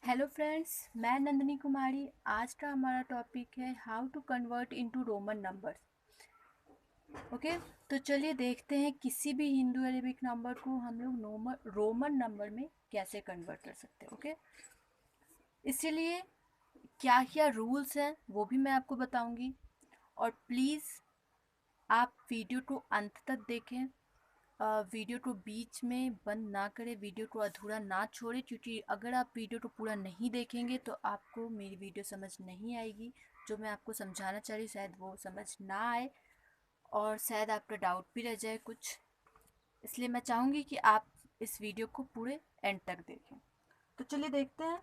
Hello friends, मैं नंदिनी कुमारी। आज का हमारा टॉपिक है how to convert into Roman numbers. Okay, तो चलिए देखते हैं किसी भी हिंदू अरेबिक नंबर को हम लोग रोमन नंबर में कैसे कन्वर्ट कर सकते हैं। ओके, इसीलिए क्या क्या रूल्स हैं वो भी मैं आपको बताऊंगी। और प्लीज़ आप वीडियो को अंत तक देखें, वीडियो को बीच में बंद ना करें, वीडियो को अधूरा ना छोड़ें, क्योंकि अगर आप वीडियो को पूरा नहीं देखेंगे तो आपको मेरी वीडियो समझ नहीं आएगी। जो मैं आपको समझाना चाह रही शायद वो समझ ना आए और शायद आपका डाउट भी रह जाए कुछ। इसलिए मैं चाहूँगी कि आप इस वीडियो को पूरे एंड तक देखें। तो चलिए देखते हैं।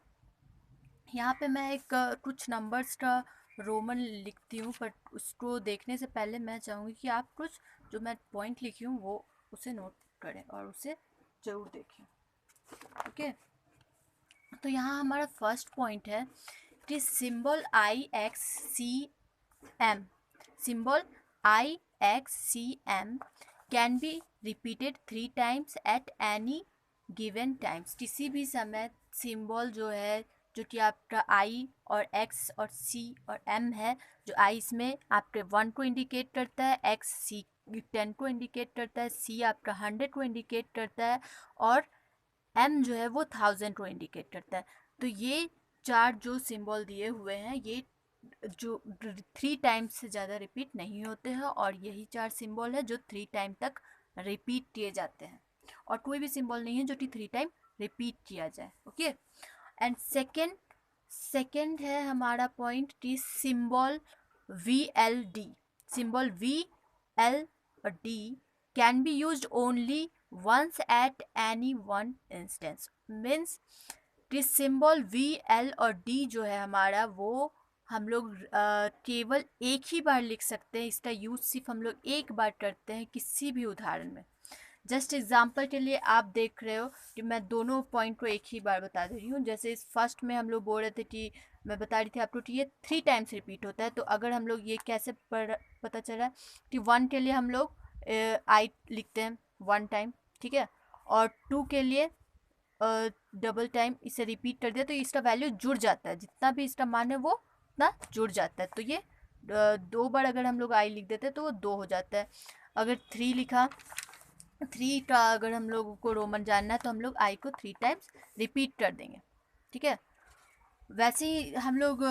यहाँ पे मैं एक कुछ नंबर्स का रोमन लिखती हूँ, पर उसको देखने से पहले मैं चाहूँगी कि आप कुछ जो मैं पॉइंट लिखी हूँ वो उसे नोट करें और उसे ज़रूर देखें। ओके, तो यहाँ हमारा फर्स्ट पॉइंट है कि symbol IXCM can be repeated 3 times at any given times. किसी भी समय सिंबल जो है, जो कि आपका आई और एक्स और सी और एम है, जो आई इसमें आपके 1 को इंडिकेट करता है, एक्स सी 10 को इंडिकेट करता है, सी आपका 100 को इंडिकेट करता है और एम जो है वो 1000 को इंडिकेट करता है। तो ये चार जो सिंबल दिए हुए हैं ये जो 3 टाइम्स से ज़्यादा रिपीट नहीं होते हैं, और यही चार सिंबल है जो 3 टाइम तक रिपीट किए जाते हैं। और कोई भी सिंबल नहीं है जो कि 3 टाइम रिपीट किया जाए। ओके, एंड सेकेंड है हमारा पॉइंट कि symbol VLD can be used only once at any one instance. Means कि सिंबल VL और D जो है हमारा, वो हम लोग केवल एक ही बार लिख सकते हैं। इसका यूज सिर्फ हम लोग एक बार करते हैं किसी भी उदाहरण में। जस्ट एग्जाम्पल के लिए आप देख रहे हो कि मैं दोनों पॉइंट को एक ही बार बता दे रही हूँ। जैसे इस फर्स्ट में हम लोग बोल रहे थे कि मैं बता रही थी आपको कि ये 3 टाइम्स रिपीट होता है। तो अगर हम लोग ये कैसे पता चला कि 1 के लिए हम लोग आई लिखते हैं 1 टाइम, ठीक है, और 2 के लिए डबल टाइम इसे रिपीट कर दिया तो इसका वैल्यू जुड़ जाता है, जितना भी इसका मान है वो उतना जुड़ जाता है। तो ये 2 बार अगर हम लोग आई लिख देते हैं तो वो 2 हो जाता है। अगर 3 लिखा, 3 का अगर हम लोगों को रोमन जानना है तो हम लोग आई को 3 टाइम्स रिपीट कर देंगे, ठीक है। वैसे ही हम लोग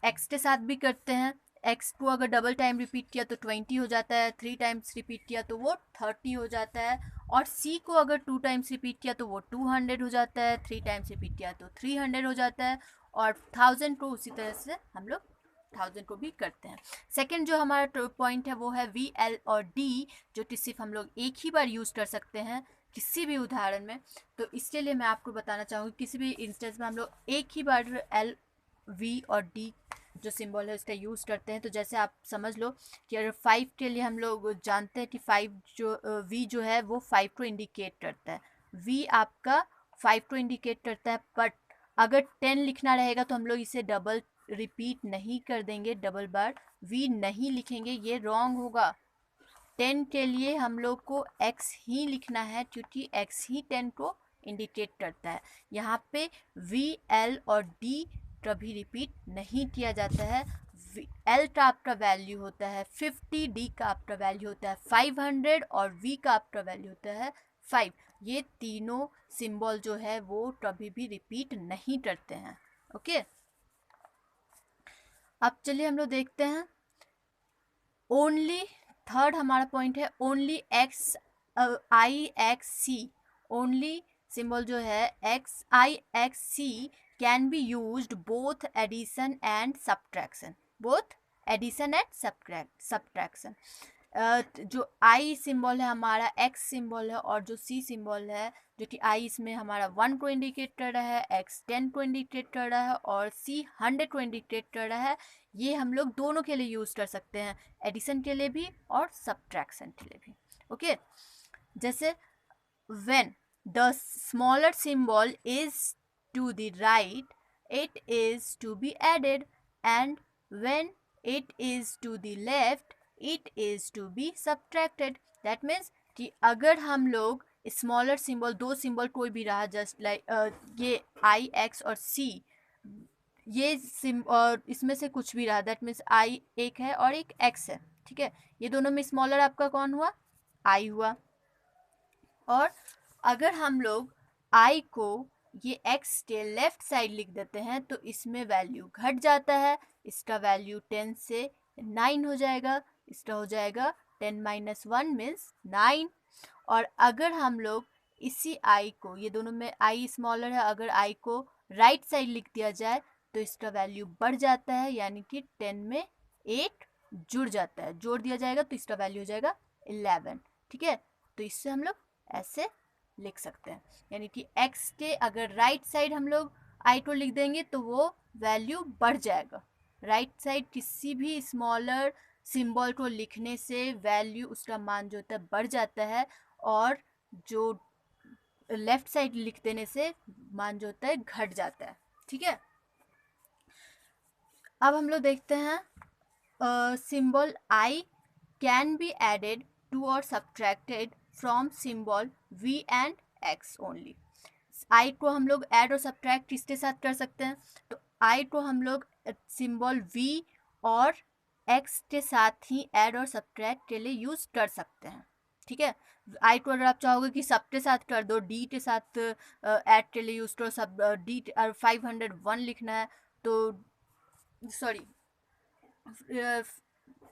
एक्स के साथ भी करते हैं। एक्स को अगर डबल टाइम रिपीट किया तो 20 हो जाता है, 3 टाइम्स रिपीट किया तो वो 30 हो जाता है, और सी को अगर 2 टाइम्स रिपीट किया तो वो 200 हो जाता है, 3 टाइम्स रिपीट किया तो 300 हो जाता है, और 1000 को उसी तरह से हम लोग 1000 को भी करते हैं। सेकंड जो हमारा पॉइंट है वो है VL और D, जो कि सिर्फ हम लोग एक ही बार यूज़ कर सकते हैं किसी भी उदाहरण में। तो इसके लिए मैं आपको बताना चाहूँगी किसी भी इंस्टेंस में हम लोग एक ही बार V और D जो सिंबल है उसका यूज़ करते हैं। तो जैसे आप समझ लो कि अगर 5 के लिए हम लोग जानते हैं कि 5 जो V जो है वो 5 को इंडिकेट करता है, V आपका 5 को इंडिकेट करता है। बट अगर 10 लिखना रहेगा तो हम लोग इसे डबल रिपीट नहीं कर देंगे, डबल बार V नहीं लिखेंगे, ये रॉन्ग होगा। 10 के लिए हम लोग को x ही लिखना है, क्योंकि x ही 10 को इंडिकेट करता है। यहाँ पे VL और D कभी रिपीट नहीं किया जाता है। L का आपका वैल्यू होता है 50, D का आपका वैल्यू होता है 500 और V का आपका वैल्यू होता है 5। ये तीनों सिंबल जो है वो कभी भी रिपीट नहीं करते हैं। ओके, अब चलिए हम लोग देखते हैं ओनली। थर्ड हमारा पॉइंट है ओनली IXC। ओनली सिंबल जो है IXC can be used both addition and subtraction. Subtraction. जो आई सिंबल है हमारा, एक्स सिंबल है, और जो सी सिंबल है जो कि आई इसमें हमारा 1 को इंडिकेट कर रहा है, एक्स 10 को इंडिकेट कर रहा है और सी 100 को इंडिकेट कर रहा है। ये हम लोग दोनों के लिए यूज़ कर सकते हैं, एडिशन के लिए भी और सब्ट्रैक्शन के लिए भी। ओके, जैसे when the smaller symbol is to the right, it is to be added, and when it is to the left, it is to be subtracted. That means कि अगर हम लोग स्मॉलर सिंबल, दो symbol कोई भी रहा, just like ये आई x और सी, ये सिम और इसमें से कुछ भी रहा, दैट मीन्स आई एक है और एक एक्स है, ठीक है। ये दोनों में स्मॉलर आपका कौन हुआ, आई हुआ। और अगर हम लोग आई को ये एक्स के लेफ्ट साइड लिख देते हैं तो इसमें वैल्यू घट जाता है, इसका वैल्यू 10 से 9 हो जाएगा, इसका हो जाएगा 10 - 1 मीन्स 9। और अगर हम लोग इसी आई को, ये दोनों में आई स्मॉलर है, अगर आई को राइट साइड लिख दिया जाए तो इसका वैल्यू बढ़ जाता है, यानी कि 10 में 8 जुड़ जाता है, जोड़ दिया जाएगा तो इसका वैल्यू हो जाएगा 11, ठीक है। तो इससे हम लोग ऐसे लिख सकते हैं, यानी कि x के अगर राइट साइड हम लोग आई को लिख देंगे तो वो वैल्यू बढ़ जाएगा। राइट साइड किसी भी स्मॉलर सिंबल को लिखने से वैल्यू, उसका मान जो होता है बढ़ जाता है, और जो लेफ्ट साइड लिख देने से मान जो होता है घट जाता है, ठीक है। अब हम लोग देखते हैं symbol I can be added to और subtracted from symbol v and x only. I को हम लोग ऐड और सब्ट्रैक्ट किसके साथ कर सकते हैं, तो आई को हम लोग सिंबल v और x के साथ ही ऐड और सब्ट्रैक्ट के लिए यूज कर सकते हैं, ठीक है। आई को अगर आप चाहोगे कि सब के साथ कर दो, डी के साथ ऐड के लिए यूज करो, सब डी 501 लिखना है तो सॉरी,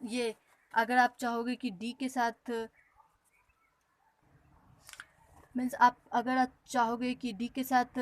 ये अगर आप चाहोगे कि डी के साथ मीन्स अगर आप चाहोगे कि डी के साथ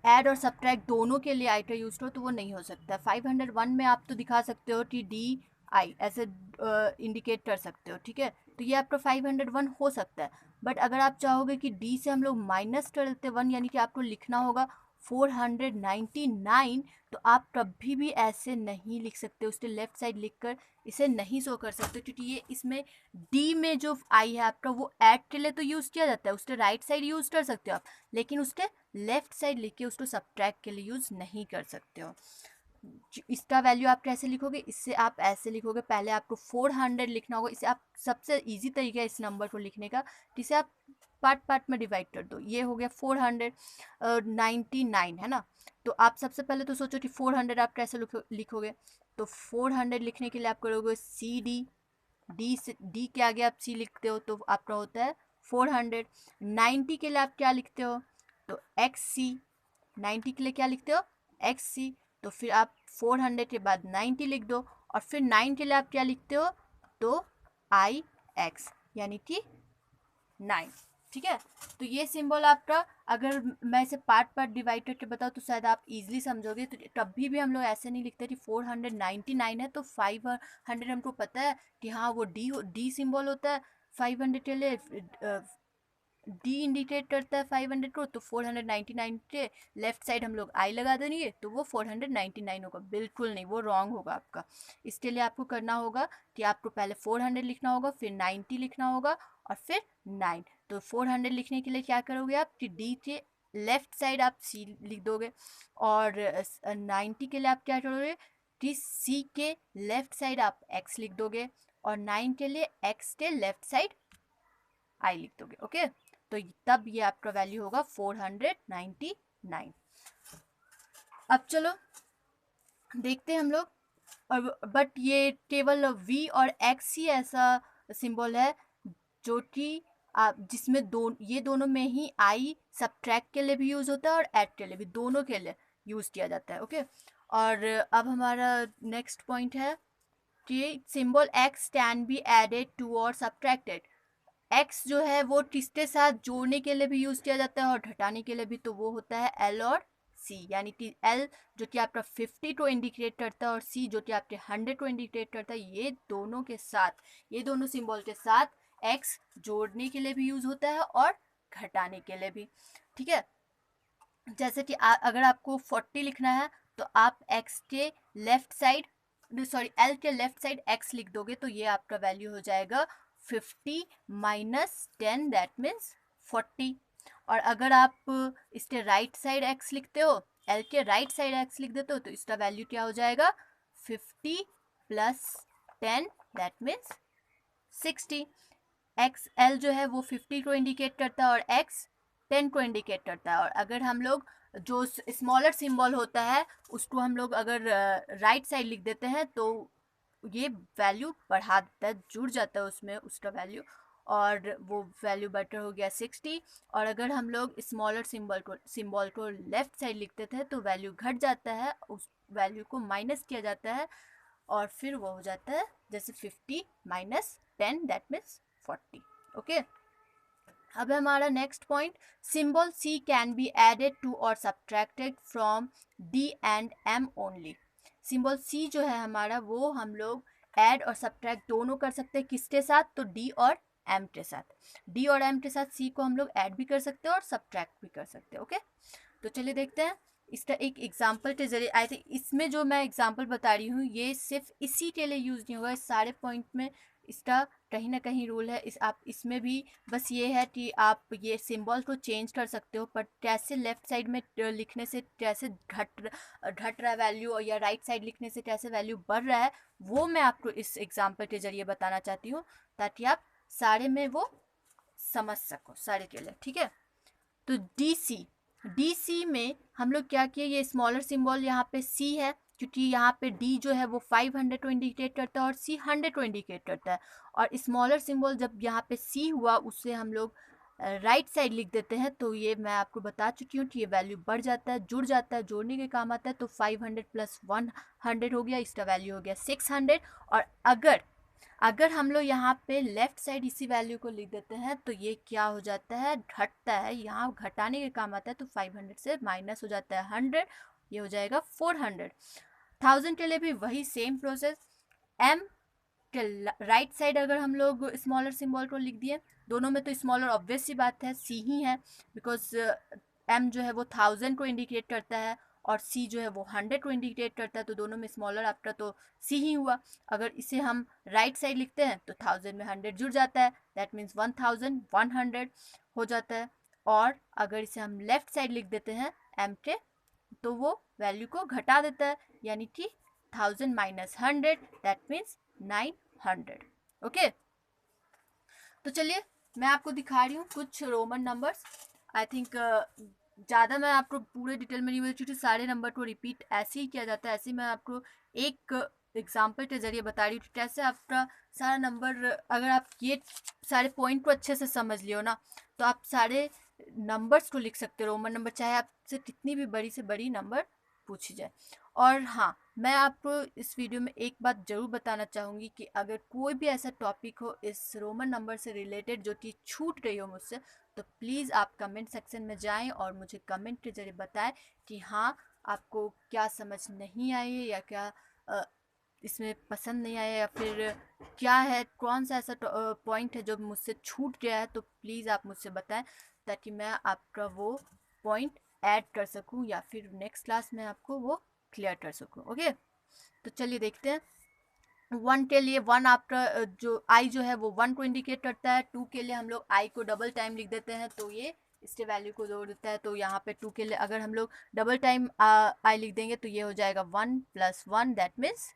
ऐड और सब्ट्रैक्ट दोनों के लिए आई का यूज करो तो वो नहीं हो सकता। 501 में आप तो दिखा सकते हो कि डी आई ऐसे इंडिकेट कर सकते हो, ठीक है। तो ये आपका 501 हो सकता है, बट अगर आप चाहोगे कि डी से हम लोग माइनस कर देते 1, यानी कि आपको लिखना होगा 499, तो आप कभी भी ऐसे नहीं लिख सकते, उसके लेफ्ट साइड लिखकर इसे नहीं शो कर सकते, क्योंकि ये इसमें डी में जो आई है आपका वो ऐड के लिए तो यूज़ किया जाता है, उसके राइट साइड यूज़ कर सकते हो आप, लेकिन उसके लेफ्ट साइड लिख के उसको सब्ट्रैक्ट के लिए यूज़ नहीं कर सकते हो। इसका वैल्यू आप कैसे लिखोगे, इससे आप ऐसे लिखोगे, पहले आपको 400 लिखना होगा, इसे आप सबसे इजी तरीका है इस नंबर को लिखने का, जिसे आप पार्ट पार्ट में डिवाइड कर दो। ये हो गया 499 है ना। तो आप सबसे पहले तो सोचो कि 400 आप कैसे लिखोगे, तो 400 लिखने के लिए आप करोगे सी डी, डी से डी के आगे आप सी लिखते हो तो आपका होता है 400। 90 के लिए आप क्या लिखते हो, तो एक्स सी, 90 के लिए क्या लिखते हो, एक्स सी। तो फिर आप 400 के बाद 90 लिख दो, और फिर 9 के लिए आप क्या लिखते हो, तो आई एक्स, यानी कि 9, ठीक है। तो ये सिंबल आपका, अगर मैं इसे पार्ट पार्ट डिवाइड करके बताऊँ तो शायद आप इजीली समझोगे। तो कभी भी हम लोग ऐसे नहीं लिखते कि 499 है तो 500 हमको पता है कि हाँ वो डी सिंबल होता है 500 के लिए, डी इंडिकेट करता है 500 को, तो 499 के लेफ्ट साइड हम लोग आई लगा देंगे तो वो 499 होगा। बिल्कुल नहीं, वो रॉन्ग होगा आपका। इसके लिए आपको करना होगा कि आपको पहले 400 लिखना होगा, फिर 90 लिखना होगा, और फिर 9। तो 400 लिखने के लिए क्या करोगे आप कि डी के लेफ्ट साइड आप सी लिख दोगे, और 90 के लिए आप क्या करोगे कि सी के लेफ्ट साइड आप एक्स लिख दोगे, और 9 के लिए एक्स के लेफ्ट साइड आई लिख दोगे, ओके। तो तब ये आपका वैल्यू होगा 499। अब चलो देखते हैं हम लोग, और बट ये केवल v और x ही ऐसा सिंबल है जो कि आप जिसमें ये दोनों में ही आई सब्ट्रैक्ट के लिए भी यूज़ होता है और ऐड के लिए भी, दोनों के लिए यूज़ किया जाता है, ओके। और अब हमारा नेक्स्ट पॉइंट है कि symbol x can be added to और सब्ट्रैक्टेड। एक्स जो है वो किसके साथ जोड़ने के लिए भी यूज़ किया जाता है और घटाने के लिए भी, तो वो होता है एल और सी, यानी कि एल जो कि आपका 50 को इंडिकेट करता है और सी जो कि आपके 100 को इंडिकेट करता है। ये दोनों के साथ, ये दोनों सिंबल के साथ एक्स जोड़ने के लिए भी यूज़ होता है और घटाने के लिए भी, ठीक है। जैसे कि अगर आपको 40 लिखना है तो आप एक्स के लेफ्ट साइड, सॉरी एल के लेफ्ट साइड एक्स लिख दोगे, तो ये आपका वैल्यू हो जाएगा 50 - 10 दैट मीन्स 40। और अगर आप इसके राइट साइड एक्स लिखते हो, एल के राइट साइड एक्स लिख देते हो, तो इसका वैल्यू क्या हो जाएगा 50 + 10 दैट मीन्स 60। एक्स एल जो है वो 50 को इंडिकेट करता है और एक्स 10 को इंडिकेट करता है। और अगर हम लोग जो स्मॉलर सिंबल होता है उसको हम लोग अगर राइट साइड लिख देते हैं तो ये वैल्यू बढ़ा देता है, जुड़ जाता है उसमें उसका वैल्यू, और वो वैल्यू बेटर हो गया 60। और अगर हम लोग स्मॉलर सिंबल को लेफ्ट साइड लिखते थे तो वैल्यू घट जाता है, उस वैल्यू को माइनस किया जाता है और फिर वो हो जाता है जैसे 50 माइनस 10 दैट मीन्स 40। ओके, अब हमारा next point, symbol C can be added to और subtracted from D and M only. Symbol C जो है हमारा वो हम लोग ऐड और सब्ट्रैक्ट दोनों कर सकते हैं, किसके साथ, तो डी और एम के साथ। डी और एम के साथ सी को हम लोग ऐड भी कर सकते हैं और सब्ट्रैक्ट भी कर सकते हैं। ओके, तो चलिए देखते हैं इसका एक एग्जाम्पल के जरिए। आई थिंक इसमें जो मैं एग्जाम्पल बता रही हूँ ये सिर्फ इसी के लिए यूज़ नहीं होगा, इस सारे पॉइंट में इसका कहीं ना कहीं रूल है। आप इसमें भी बस ये है कि आप ये सिंबल को चेंज कर सकते हो, पर कैसे लेफ्ट साइड में लिखने से कैसे घट रहा है वैल्यू या राइट साइड लिखने से कैसे वैल्यू बढ़ रहा है, वो मैं आपको इस एग्जाम्पल के जरिए बताना चाहती हूँ ताकि आप सारे में वो समझ सको सारे के लिए। ठीक है, तो डी सी में हम लोग क्या किए, ये स्मॉलर सिंबल यहाँ पे सी है क्योंकि यहाँ पे डी जो है वो 500 को इंडिकेट करता है और सी 100 को इंडिकेट करता है, और स्मॉलर सिंबल जब यहाँ पे सी हुआ उससे हम लोग राइट साइड लिख देते हैं, तो ये मैं आपको बता चुकी हूँ कि ये वैल्यू बढ़ जाता है, जुड़ जाता है, जोड़ने के काम आता है। तो 500 प्लस 100 हो गया, इसका वैल्यू हो गया 600। और अगर हम लोग यहाँ पे लेफ्ट साइड इसी वैल्यू को लिख देते हैं तो ये क्या हो जाता है, घटता है, यहाँ घटाने के काम आता है। तो 500 से माइनस हो जाता है 100, ये हो जाएगा 400। 1000 के लिए भी वही सेम प्रोसेस, एम के राइट साइड अगर हम लोग स्मॉलर सिंबल को लिख दिए, दोनों में तो स्मॉलर ऑब्वियस सी बात है सी ही है, बिकॉज एम जो है वो 1000 को इंडिकेट करता है और सी जो है वो 100 को इंडिकेट करता है, तो दोनों में स्मॉलर आपका तो सी ही हुआ। अगर इसे हम राइट साइड लिखते हैं तो 1000 में 100 जुड़ जाता है, दैट मीन्स 1100 हो जाता है। और अगर इसे हम लेफ्ट साइड लिख देते हैं एम के, तो वो वैल्यू को घटा देता है, यानी कि 1000 माइनस 100 दैट मीन्स 900। ओके, तो चलिए मैं आपको दिखा रही हूँ कुछ रोमन नंबर्स। आई थिंक ज़्यादा मैं आपको पूरे डिटेल में नहीं बोल क्योंकि सारे नंबर को रिपीट ऐसे ही किया जाता है, ऐसे ही मैं आपको एक एग्जाम्पल के जरिए बता रही हूँ कि कैसे आपका सारा नंबर, अगर आप ये सारे पॉइंट को अच्छे से समझ लियो ना तो आप सारे नंबर्स को लिख सकते हो, रोमन नंबर, चाहे आपसे कितनी भी बड़ी से बड़ी नंबर पूछी जाए। और हाँ, मैं आपको इस वीडियो में एक बात ज़रूर बताना चाहूँगी कि अगर कोई भी ऐसा टॉपिक हो इस रोमन नंबर से रिलेटेड जो कि छूट रही हो मुझसे, तो प्लीज़ आप कमेंट सेक्शन में जाएं और मुझे कमेंट के जरिए बताएं कि हाँ आपको क्या समझ नहीं आई है या क्या इसमें पसंद नहीं आया, या फिर क्या है, कौन सा ऐसा पॉइंट है जो मुझसे छूट गया है, तो प्लीज़ आप मुझसे बताएं ताकि मैं आपका वो पॉइंट ऐड कर सकूं या फिर नेक्स्ट क्लास में आपको वो क्लियर कर सकूं। ओके, तो चलिए देखते हैं। 1 के लिए 1 आपका जो आई जो है वो 1 को इंडिकेट करता है। 2 के लिए हम लोग आई को डबल टाइम लिख देते हैं तो ये इसके वैल्यू को जोड़ देता है। तो यहाँ पे 2 के लिए अगर हम लोग डबल टाइम आई लिख देंगे तो ये हो जाएगा 1 प्लस 1 दैट मीन्स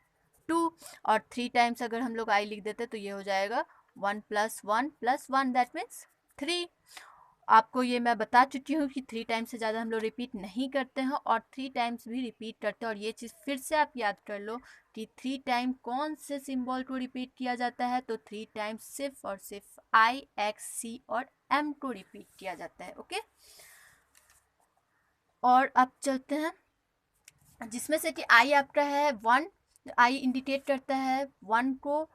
2। और 3 टाइम्स अगर हम लोग आई लिख देते हैं तो ये हो जाएगा 1 प्लस 1 प्लस 1 दैट मीन्स 3। आपको ये मैं बता चुकी हूँ कि 3 टाइम्स से ज़्यादा हम लोग रिपीट नहीं करते हैं और 3 टाइम्स भी रिपीट करते हैं। और ये चीज़ फिर से आप याद कर लो कि 3 टाइम कौन से सिंबल को रिपीट किया जाता है, तो 3 टाइम्स सिर्फ और सिर्फ आई, एक्स, सी और एम को रिपीट किया जाता है। ओके, और अब चलते हैं जिसमें से कि आई आपका है 1, आई इंडिकेट करता है 1 को,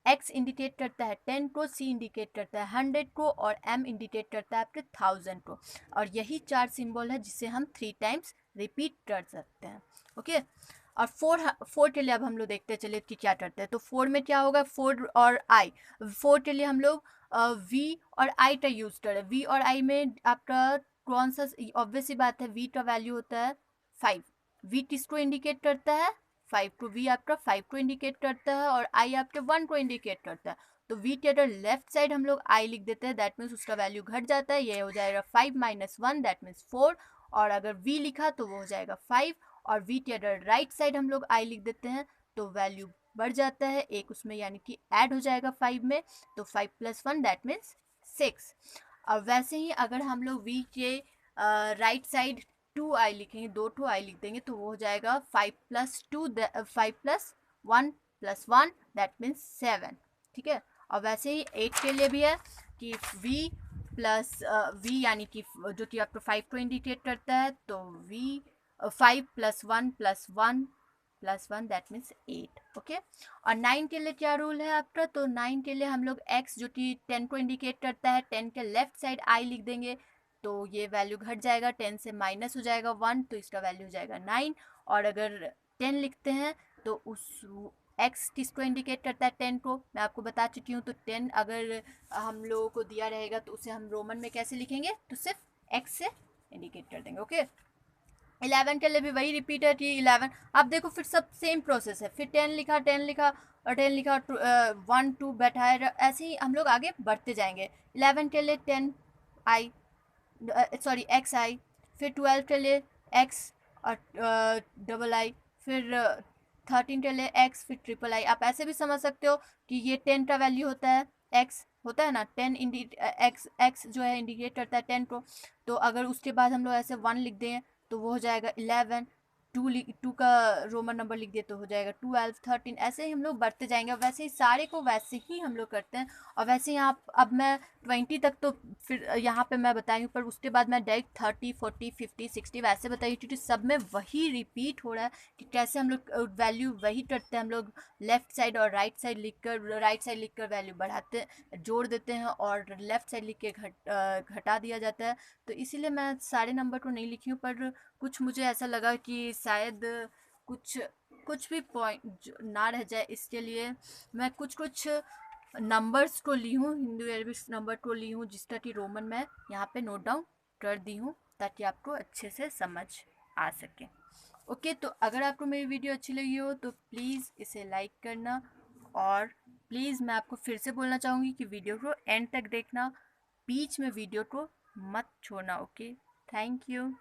एक्स इंडिकेट करता है 10 को, सी इंडिकेट करता है 100 को और एम इंडिकेट करता है आपके 1000 को। और यही 4 सिंबल है जिसे हम 3 टाइम्स रिपीट कर सकते हैं। ओके, और 4 के लिए अब हम लोग देखते हैं चलिए कि क्या करते हैं। तो 4 में क्या होगा, 4 और आई, 4 के लिए हम लोग वी और आई का यूज़ करें। वी और आई में आपका कौन सा, ऑब्वियस सी बात है वी का वैल्यू होता है 5। वी किसको इंडिकेट करता है, 5 को। वी आपका 5 को इंडिकेट करता है और आई आपके 1 को इंडिकेट करता है। तो वी के अगर लेफ्ट साइड हम लोग आई लिख देते हैं दैट मीन्स उसका वैल्यू घट जाता है, ये हो जाएगा 5 माइनस 1 दैट मीन्स 4। और अगर वी लिखा तो वो हो जाएगा 5। और वी के अगर राइट साइड हम लोग आई लिख देते हैं तो वैल्यू बढ़ जाता है एक उसमें, यानी कि ऐड हो जाएगा 5 में। तो 5 प्लस 1 दैट मीन्स 6। और वैसे ही अगर हम लोग वी के राइट साइड 2i लिखेंगे, 2 लिख देंगे तो वो हो जाएगा 5+1 दैट मीन्स 7। ठीक है, और वैसे ही 8 के लिए भी है कि v प्लस v यानी कि जो कि आपको 5 को इंडिकेट करता है, तो v 5+1+1 दैट मीन्स 8। ओके, और 9 के लिए क्या रूल है आपका, तो 9 के लिए हम लोग x जो कि 10 को इंडिकेट करता है, 10 के लेफ्ट साइड i लिख देंगे तो ये वैल्यू घट जाएगा, 10 से माइनस हो जाएगा 1 तो इसका वैल्यू हो जाएगा 9। और अगर 10 लिखते हैं तो उस x किसको इंडिकेट करता है, 10 को मैं आपको बता चुकी हूँ। तो 10 अगर हम लोगों को दिया रहेगा तो उसे हम रोमन में कैसे लिखेंगे, तो सिर्फ x से इंडिकेट कर देंगे। ओके, 11 के लिए भी वही रिपीट है कि 11, अब देखो फिर सब सेम प्रोसेस है, फिर 10 लिखा, 10 लिखा और 10 लिखा, 1 2 बैठाए, ऐसे ही हम लोग आगे बढ़ते जाएंगे। 11 के लिए 10i सॉरी एक्स आई, फिर 12 के लिए एक्स और डबल आई, फिर 13 के लिए एक्स, फिर ट्रिपल आई। आप ऐसे भी समझ सकते हो कि ये 10 का वैल्यू होता है, एक्स होता है ना, 10 एक्स एक्स जो है इंडिकेट करता है 10 को। तो अगर उसके बाद हम लोग ऐसे 1 लिख दें तो वो हो जाएगा 11, 2 का रोमन नंबर लिख दिए तो हो जाएगा 12, 13, ऐसे ही हम लोग बढ़ते जाएंगे। और वैसे ही सारे को वैसे ही हम लोग करते हैं। और वैसे ही आप, अब मैं 20 तक तो फिर यहाँ पे मैं बताई हूँ, पर उसके बाद मैं डायरेक्ट 30, 40, 50, 60 वैसे बताई, क्योंकि सब में वही रिपीट हो रहा है कि कैसे हम लोग वैल्यू वही करते हैं। हम लोग लेफ्ट साइड और राइट साइड लिख कर वैल्यू बढ़ाते, जोड़ देते हैं, और लेफ्ट साइड लिख के घटा दिया जाता है। तो इसीलिए मैं सारे नंबर को नहीं लिखी हूँ, पर कुछ मुझे ऐसा लगा कि शायद कुछ कुछ भी पॉइंट ना रह जाए, इसके लिए मैं कुछ कुछ नंबर्स को ली हूँ, हिंदू अरबिक नंबर को ली हूँ, जिसका कि रोमन मैं यहाँ पे नोट डाउन कर दी हूँ ताकि आपको अच्छे से समझ आ सके। ओके, तो अगर आपको मेरी वीडियो अच्छी लगी हो तो प्लीज़ इसे लाइक करना, और प्लीज़ मैं आपको फिर से बोलना चाहूँगी कि वीडियो को एंड तक देखना, बीच में वीडियो को मत छोड़ना। Okay, thank you.